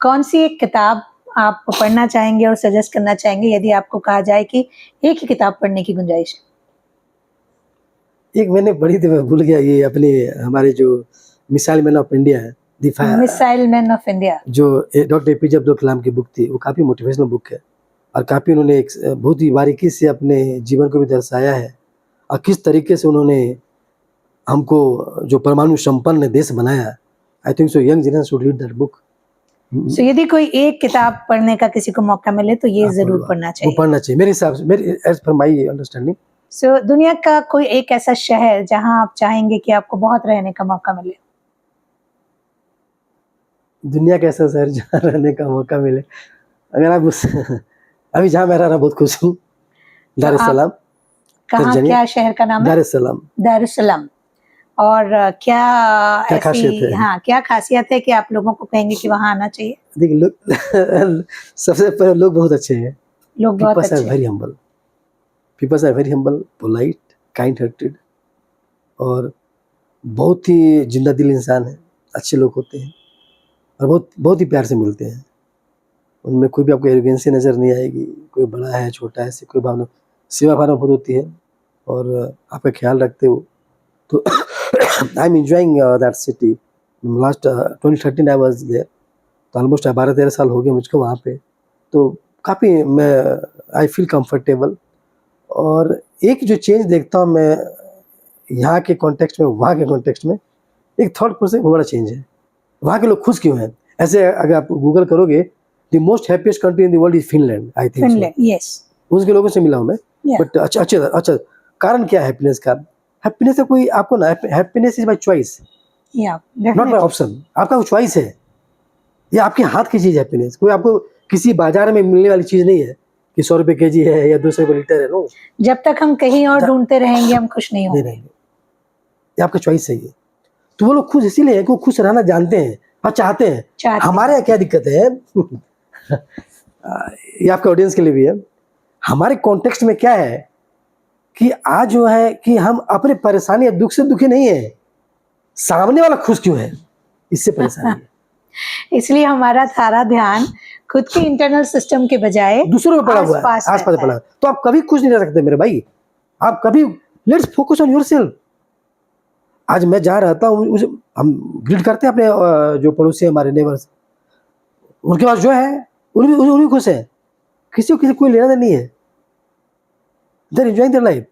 कौन सी एक किताब आप पढ़ना चाहेंगे और सजेस्ट करना चाहेंगे यदि आपको कहा जाए कि एक ही किताब पढ़ने की गुंजाइश है? एक मैंने पढ़ी थी, मैं भूल गया, ये अपने हमारे जो मिसाइल मैन ऑफ इंडिया है, मिसाइल मैन ऑफ इंडिया, जो डॉक्टर एपीजे अब्दुल कलाम की बुक थी, वो काफ़ी मोटिवेशनल बुक है और काफ़ी उन्होंने एक बहुत ही बारीकी से अपने जीवन को भी दर्शाया है और किस तरीके से उन्होंने हमको जो परमाणु संपन्न देश बनाया। I think so young generation should read that book. So यदि कोई एक किताब पढ़ने का किसी को मौका मिले तो ये जरूर पढ़ना वो चाहिए। पढ़ना चाहिए मेरे हिसाब से, मेरे एज पर माई अंडरस्टैंडिंग। सो दुनिया का कोई एक ऐसा शहर जहां आप चाहेंगे कि आपको बहुत रहने का मौका मिले? दुनिया का ऐसा शहर जहाँ रहने का मौका मिले, अगर आप उस अभी जहाँ मैं रह रहा बहुत खुश हूँ, दार एस सलाम। कहाँ, क्या शहर का नाम है? दार एस सलाम। दार एस सलाम। और क्या क्या खासियत है? हाँ, क्या खासियत है कि आप लोगों को कहेंगे कि वहाँ आना चाहिए? देखिए लोग सबसे पहले लोग बहुत अच्छे हैं। लोग बहुत अच्छे हैं। Very humble. Peoples are very humble, polite, kind hearted और बहुत ही जिंदा दिल इंसान है, अच्छे लोग होते हैं और बहुत बहुत ही प्यार से मिलते हैं। उनमें कोई भी आपको एरोगेंसी नज़र नहीं आएगी, कोई बड़ा है छोटा है, ऐसी कोई भावना, सेवा भावना बहुत होती है और आपका ख्याल रखते हो। तो I am enjoying that city. Last 2013 I was there, तो ऑलमोस्ट 12-13 साल हो गए मुझको वहाँ पे। तो काफ़ी मैं आई फील कंफर्टेबल और एक जो चेंज देखता हूँ मैं यहाँ के कॉन्टेक्स्ट में, वहाँ के कॉन्टेक्स्ट में, एक थॉट प्रोसेस बहुत बड़ा चेंज है। वहाँ के लोग खुश क्यों हैं? ऐसे अगर आप गूगल करोगे, the most happiest country in the world is Finland, I think Finland, yes. उसके लोगों से मिला हूँ मैं। बट अच्छा कारण क्या है हैप्पीनेस का? हैप्पीनेस का कोई आपको ना, happiness is by choice, not by option. आपका चॉइस है, ये आपके हाथ की चीज है हैप्पीनेस। कोई आपको किसी बाजार में मिलने वाली चीज नहीं है कि 100 रुपए केजी है या 200 रुपए लीटर है। नो, जब तक हम कहीं और ढूंढते रहेंगे हम खुश नहीं होंगे। ये आपका चॉइस है। ये तो वो लोग खुश इसीलिए है कि वो खुश रहना जानते हैं और चाहते हैं। हमारे यहाँ क्या दिक्कत है ये आपके ऑडियंस के लिए भी है। हमारे कॉन्टेक्स्ट में क्या है कि आज जो है कि हम अपने परेशानी या दुख से दुखी नहीं है, सामने वाला खुश क्यों है इससे परेशानी है। इसलिए हमारा सारा ध्यान खुद के इंटरनल सिस्टम के बजाय दूसरों पे पड़ा हुआ है, आसपास पड़ा है। तो आप कभी खुश नहीं रह सकते मेरे भाई। आप कभी, लेट्स फोकस ऑन योरसेल्फ। आज मैं जहाँ रहता हूँ, हम ग्रीट करते हैं अपने जो पड़ोसी हमारे नेबर्स, उनके पास जो है उन्हीं खुश है, किसी को कोई लेना देना नहीं है। They are enjoying their life.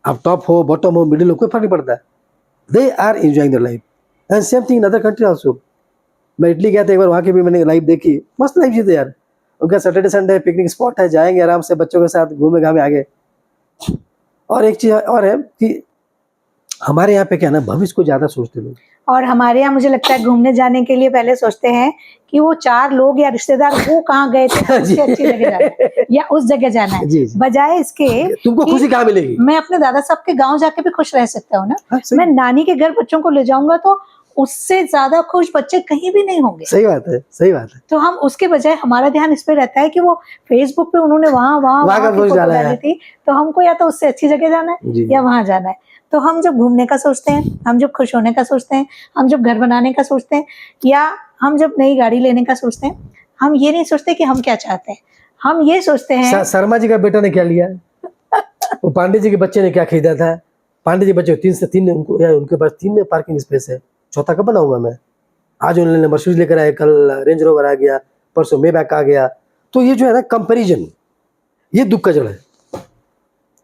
आप टॉप हो, बॉटम हो, मिडिल हो, कोई फर्क नहीं पड़ता। They are enjoying their life and same thing in other country also. मैं इटली गया था एक बार, वहाँ की भी मैंने लाइफ देखी, मस्त लाइफ जीते यार। उनका सैटरडे संडे पिकनिक स्पॉट है, जाएंगे आराम से बच्चों के साथ घूमे घामे आगे। और एक चीज़ और है कि हमारे यहाँ पे क्या ना, भविष्य को ज़्यादा सोचते लोग। और हमारे यहाँ मुझे लगता है घूमने जाने के लिए पहले सोचते हैं कि वो 4 लोग या रिश्तेदार वो कहाँ गए थे, उससे अच्छी जगह जाना है या उस जगह जाना है, बजाय इसके तुमको खुशी कहाँ मिलेगी। मैं अपने दादा साहब के गाँव जाके भी खुश रह सकता हूँ ना। मैं नानी के घर बच्चों को ले जाऊंगा तो उससे ज्यादा खुश बच्चे कहीं भी नहीं होंगे। सही बात है, सही बात है। तो हम उसके बजाय हमारा ध्यान इस पे रहता है कि वो फेसबुक पे उन्होंने वहाँ की फोटो डाली थी, तो हमको या तो उससे अच्छी जगह जाना है या वहाँ जाना है। तो हम जब घूमने का सोचते हैं, हम जब खुश होने का सोचते हैं, हम जब घर बनाने का सोचते हैं या हम जब नई गाड़ी लेने का सोचते हैं, हम ये नहीं सोचते कि हम क्या चाहते हैं। हम ये सोचते हैं शर्मा जी का बेटा ने क्या लिया, वो पांडे जी के बच्चे ने क्या खरीदा था। पांडे जी बच्चे 3 से 3 उनके पास 3 पार्किंग स्पेस है, चौथा कब बनाऊंगा मैं। आज उन्होंने मर्सिडीज लेकर आए, कल रेंज रोवर आ गया, परसों मेबैक आ गया। तो ये जो है ना कंपैरिजन, ये दुख का जड़ है।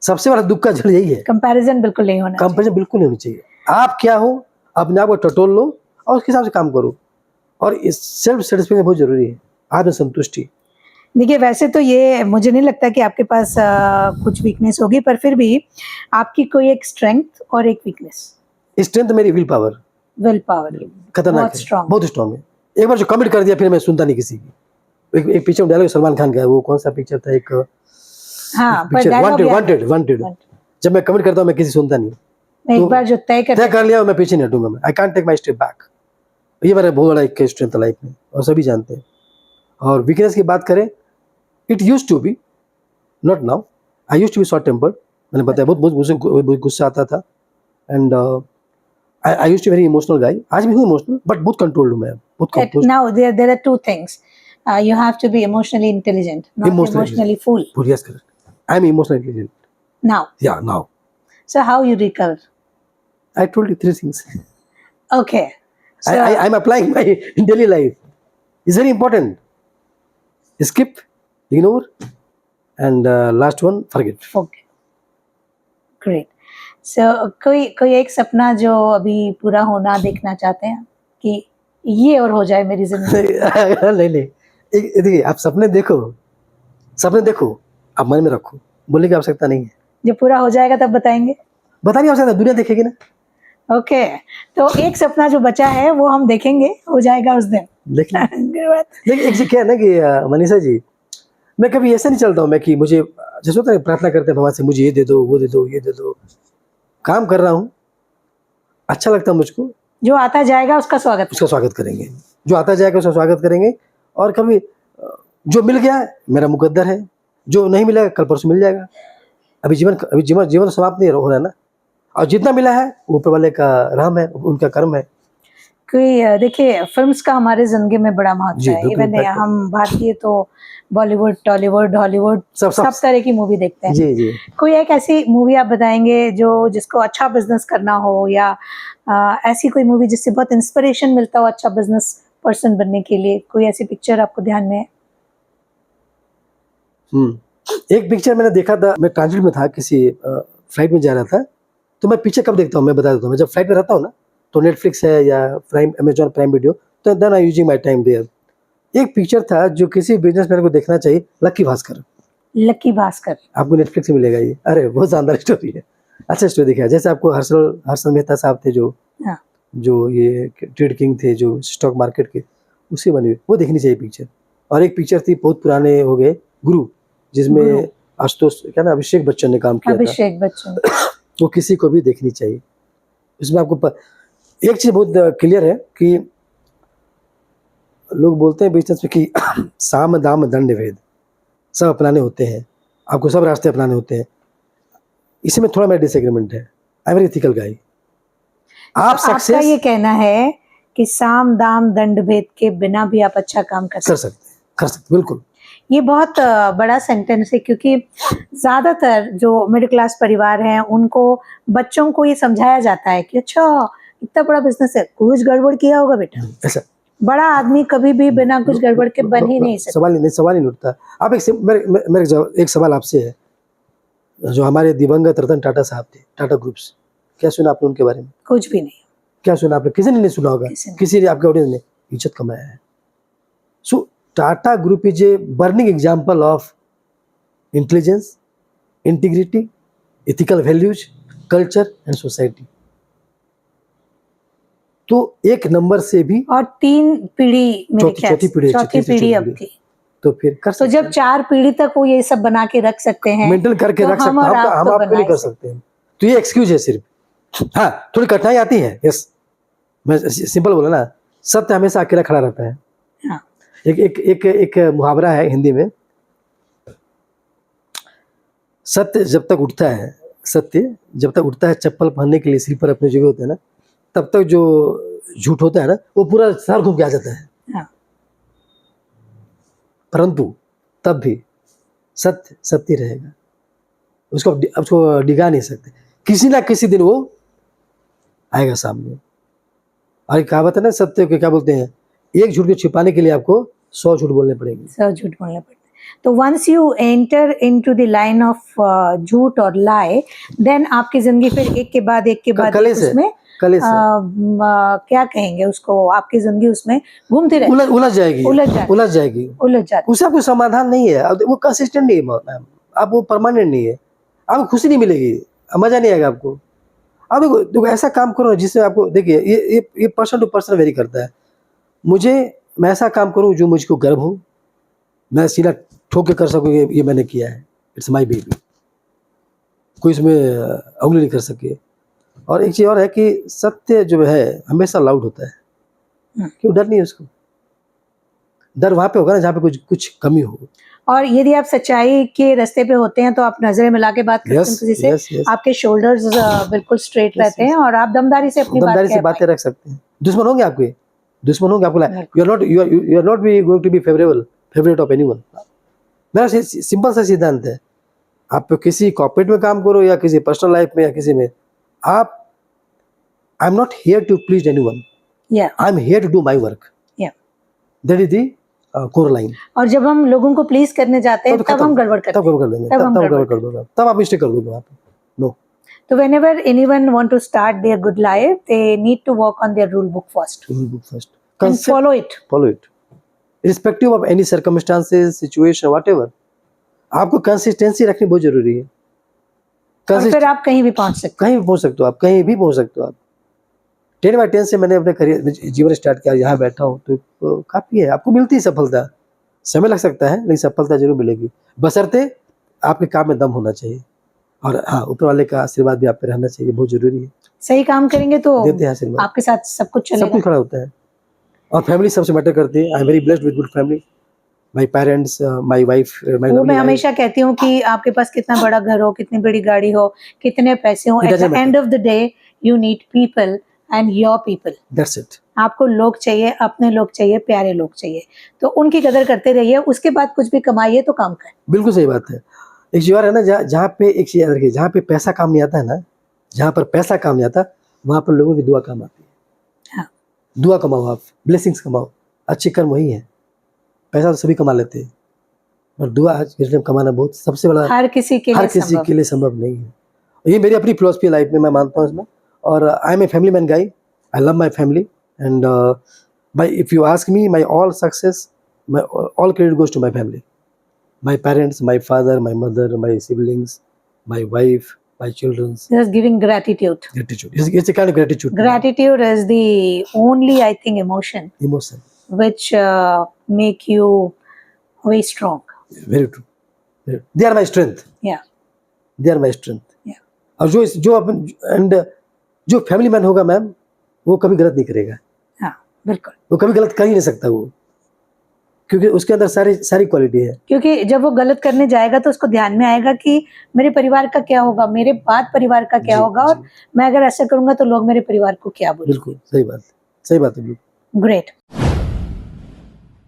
सबसे बड़ा दुख का जड़ यही है। कंपैरिजन बिल्कुल नहीं होना चाहिए। कंपैरिजन बिल्कुल नहीं होनी चाहिए। आप क्या हो, अपने आप को टटोल लो और उसके हिसाब से काम करो। और इस सेल्फ सेटिस्फेक्शन बहुत जरूरी है, आत्मसंतुष्टि। देखिए वैसे तो ये मुझे नहीं लगता कि आपके पास कुछ वीकनेस होगी, पर फिर भी आपकी कोई एक स्ट्रेंथ और एक वीकनेस। स्ट्रेंथ मेरी विल पावर खतरनाक है, बहुत स्ट्रॉन्ग है। एक बार जो कमिट कर दिया फिर मैं सुनता नहीं किसी की। एक पिक्चर डायलॉग सलमान खान का है, वो कौन सा पिक्चर था, एक वांटेड। जब मैं कमिट करता हूँ मैं किसी सुनता नहीं। एक बार जो तय कर लिया मैं पीछे नहीं हटूंगा। I can't take my step back. ये मेरा बहुत बड़ा एक स्ट्रेंथ लाइफ में और सभी जानते हैं। और वीकनेस की बात करें, it used to be, not now. I used to be short tempered. मैंने बताया बहुत गुस्सा आता था and I used to very emotional guy. आज भी हूँ इमोशनल बट बहुत कंट्रोल्ड हूँ मैं। बहुत कम, Now there are two things. You have to be emotionally intelligent, not emotionally fool. Yes, correct. I'm emotionally intelligent. Now. Yeah, now. So how you recover? I told you 3 things. Okay. So I'm applying my in daily life. It's very important. Skip, ignore, and last one, forget. okay. Great. So कोई एक सपना जो अभी पूरा होना देखना चाहते हैं कि ये और हो जाए मेरी जिंदगी? नहीं, देखिए आप सपने देखो, आप मन में रखो, बोलने की आवश्यकता नहीं है। जब पूरा हो जाएगा तब बताएंगे? बताने की आवश्यकता, दुनिया देखेगी ना। ओके, तो एक सपना जो बचा है वो हम देखेंगे, हो जाएगा उस दिन। देख देखिए एक चीज क्या है ना कि मनीषा जी, मैं कभी ऐसा नहीं चलता हूँ मैं कि मुझे जैसे होता है प्रार्थना करते हैं भगवान से, मुझे ये दे दो, वो दे दो, ये दे दो। काम कर रहा हूँ, अच्छा लगता है मुझको, जो आता जाएगा उसका स्वागत करेंगे, जो आता जाएगा उसका स्वागत करेंगे। और कभी जो मिल गया मेरा मुकद्दर है, जो नहीं मिला कल परसों मिल जाएगा। अभी जीवन समाप्त नहीं हो रहा है ना, और जितना मिला है वो ऊपर वाले का रहम है, उनका कर्म है। कोई देखिए फिल्म्स का हमारे जिंदगी में बड़ा महत्व है। इवन हम भारतीय तो बॉलीवुड, टॉलीवुड, हॉलीवुड सब तरह की मूवी देखते हैं। जी। कोई एक ऐसी मूवी आप बताएंगे जिसको अच्छा बिजनेस करना हो, या ऐसी कोई मूवी जिससे बहुत इंस्पिरेशन मिलता हो अच्छा बिजनेस पर्सन बनने के लिए? कोई ऐसी पिक्चर आपको ध्यान में है? एक पिक्चर मैंने देखा था, मैं ट्रांजिट में था, किसी फ्लाइट में जा रहा था। तो मैं पिक्चर कब देखता हूँ मैं बता देता हूँ। मैं जब फ्लाइट में रहता हूँ ना, तो नेटफ्लिक्स है या अमेजॉन प्राइम वीडियो, तो then I using my time there. एक पिक्चर था जो किसी बिजनेसमैन को देखना चाहिए, लक्की भास्कर। आपको नेटफ्लिक्स में मिलेगा ये। अरे बहुत शानदार स्टोरी है, अच्छा स्टोरी दिखाया। जैसे आपको हर्षल मेहता साहब थे जो ये ट्रेड किंग थे, जो स्टॉक मार्केट के, उससे बनी हुई, वो देखनी चाहिए पिक्चर। और एक पिक्चर थी, बहुत पुराने हो गए, गुरु, जिसमें आशुतोष क्या ना अभिषेक बच्चन ने काम किया था। वो किसी को भी देखनी चाहिए। इसमें आपको एक चीज बहुत क्लियर है कि लोग बोलते हैं बिजनेस में कि साम दाम दंड भेद सब अपनाने होते हैं, आपको सब रास्ते अपनाने होते हैं। इसमें थोड़ा मेरा डिसएग्रीमेंट है। आई एम वेरी एथिकल गाय। आप सक्सेस, आपका ये कहना है कि साम दाम दंड भेद के बिना भी आप अच्छा काम कर सकते बिल्कुल। ये बहुत बड़ा सेंटेंस है, क्योंकि ज्यादातर जो मिडिल क्लास परिवार हैं उनको बच्चों को ये समझाया जाता है कि अच्छा इतना बड़ा बिजनेस है, कुछ गड़बड़ किया होगा बेटा। ऐसा बड़ा आदमी कभी भी बिना कुछ गड़बड़ के बन ही नहीं सकता। सवाल ही नहीं उठता। आप एक सवाल आपसे है, जो हमारे दिवंगत रतन टाटा साहब थे, टाटा ग्रुप्स, क्या सुना आपने उनके बारे में? कुछ भी नहीं। क्या सुना आपने? किसी ने नहीं सुना होगा, किसी ने आपके ऑडियंस ने इज्जत कमाया है। So Tata group is a burning example of intelligence, integrity, ethical values, culture and society. तो एक नंबर से भी, और 3 पीढ़ी चौथी पीढ़ी अब की, तो फिर कर सकते तो जब 4 पीढ़ी तक वो ये सब बना के रख सकते हैं, मेंटेन करके रख सकते हैं, हम आपको नहीं कर सकते हैं। तो ये एक्सक्यूज है सिर्फ। हाँ, थोड़ी कठिनाई आती है, यस, मैं सिंपल बोला ना, सत्य हमेशा अकेला खड़ा रहता है। हाँ। एक मुहावरा है हिंदी में, सत्य जब तक उठता है चप्पल पहनने के लिए स्लीपर अपने जगह होते हैं ना, तब तक जो झूठ होता है ना वो पूरा शहर घूम के आ जाता है। हाँ। परंतु तब भी सत्य रहेगा, उसको डिगा नहीं सकते। किसी ना किसी दिन वो आएगा सामने। और एक कहावत है ना, सत्य को क्या बोलते हैं, एक झूठ को छिपाने के लिए आपको 100 झूठ बोलने पड़ेंगे। 100 झूठ बोलने पड़ेंगे। तो once you enter into the line of झूठ और लाई, देन आपकी जिंदगी फिर एक के बाद एक उसमें क्या कहेंगे उसको, आपकी जिंदगी उसमें घूमती रहेगी, उलझ जाएगी। उसका कोई समाधान नहीं है, वो कंसिस्टेंट नहीं है मैम, आप वो परमानेंट नहीं है, आपको खुशी नहीं मिलेगी, मजा नहीं आएगा आपको। अब देखो ऐसा काम करो जिससे आपको, देखिए ये पर्सन टू पर्सन वेरी करता है। मैं ऐसा काम करूँ जो मुझको गर्व हो, मैं सीधा ठोक के कर सकूँ ये मैंने किया है, इट्स माई बेबी, कोई इसमें उंगली नहीं कर सके। और एक चीज और है कि सत्य जो है हमेशा लाउड होता है, क्यों डर नहीं है उसको। डर वहां पे होगा ना जहाँ पे कुछ कमी हो। और यदि आप सच्चाई के रास्ते पे होते हैं तो आप नजरें मिला के बात करते हैं किसी से, आपके शोल्डर्स बिल्कुल स्ट्रेट रहते हैं और आप दमदारी से अपनी बातें रख सकते हैं। दुश्मन होंगे आपके, दुश्मन होंगे आपको, you are not be going to be favourite of anyone. मेरा सिंपल सा सिद्धांत है, आप किसी कॉर्पोरेट में काम करो या किसी पर्सनल लाइफ में या किसी में, आप I am not here to please anyone, I am here to do my work, that is the core line. और जब हम लोगों को प्लीज करने जाते हैं तब हम गड़बड़ करते हैं, तब गड़बड़ कर देंगे, तब आप मिस्टेक कर दोगे वहाँ पे। नो, तो whenever anyone want to start their good life, they need to work on their rule book first and follow it irrespective of any circumstances, situation, whatever। आपको कंसिस्टेंसी रखनी बहुत जरूरी है। और फिर आप कहीं भी पहुंच सकते हो, आप कहीं भी पहुंच सकते हो। आप 10/10 से मैंने अपने करियर जीवन स्टार्ट किया, यहाँ बैठा हूँ तो काफी है। आपको मिलती है सफलता, समय लग सकता है लेकिन सफलता जरूर मिलेगी, बशर्ते आपके काम में दम होना चाहिए और हाँ, ऊपर वाले का आशीर्वाद भी आप पे रहना चाहिए, बहुत जरूरी है। सही काम करेंगे तो देते हैं आशीर्वाद, आपके साथ सब कुछ चलेगा, सब कुछ खड़ा होता है। और फैमिली सबसे मैटर करती है। I am very blessed with good family, my parents, my wife, my. वो मैं हमेशा कहती हूँ कि आपके पास कितना बड़ा घर हो, कितनी बड़ी गाड़ी हो, कितने पैसे हो, at the end of the day you need people and your people, that's it. आपको लोग चाहिए, अपने लोग चाहिए, प्यारे लोग चाहिए, तो उनकी कदर करते रहिए, उसके बाद कुछ भी कमाइए तो काम करें। बिल्कुल सही बात है। एक चीज और है ना, जहाँ पे एक चीज याद रखिए, जहाँ पे पैसा काम नहीं आता है ना, जहाँ पर पैसा काम नहीं आता वहाँ पर लोगों की दुआ काम आती है। हाँ। दुआ कमाओ, आप ब्लेसिंग्स कमाओ, अच्छे कर्म वही है। पैसा तो सभी कमा लेते हैं और दुआ आज के टाइम कमाना बहुत सबसे बड़ा, हर किसी के लिए संभव नहीं है। ये मेरी अपनी फिलॉसफी लाइफ में, मैं मानता हूँ इसमें। और I am a family man guy, I love my family and my, if you ask me, my all success, my all credit goes to my family, my parents, my father, my mother, my siblings, my wife, my children. Just giving gratitude. It's a kind of gratitude. Gratitude is the only, I think, emotion which make you very strong. Very true. They are my strength. Yeah. They are my strength. Yeah. और जो अपन and जो family man होगा ma'am, वो कभी गलत नहीं करेगा। हाँ, बिल्कुल। वो कभी गलत कर ही नहीं सकता वो, क्योंकि उसके अंदर सारी क्वालिटी है। क्योंकि जब वो गलत करने जाएगा तो उसको ध्यान में आएगा कि मेरे परिवार का क्या होगा, मेरे बाद परिवार का क्या होगा, और मैं अगर ऐसा करूंगा तो लोग मेरे परिवार को क्या बोलेंगे। बिल्कुल सही बात है, बिल्कुल। ग्रेट।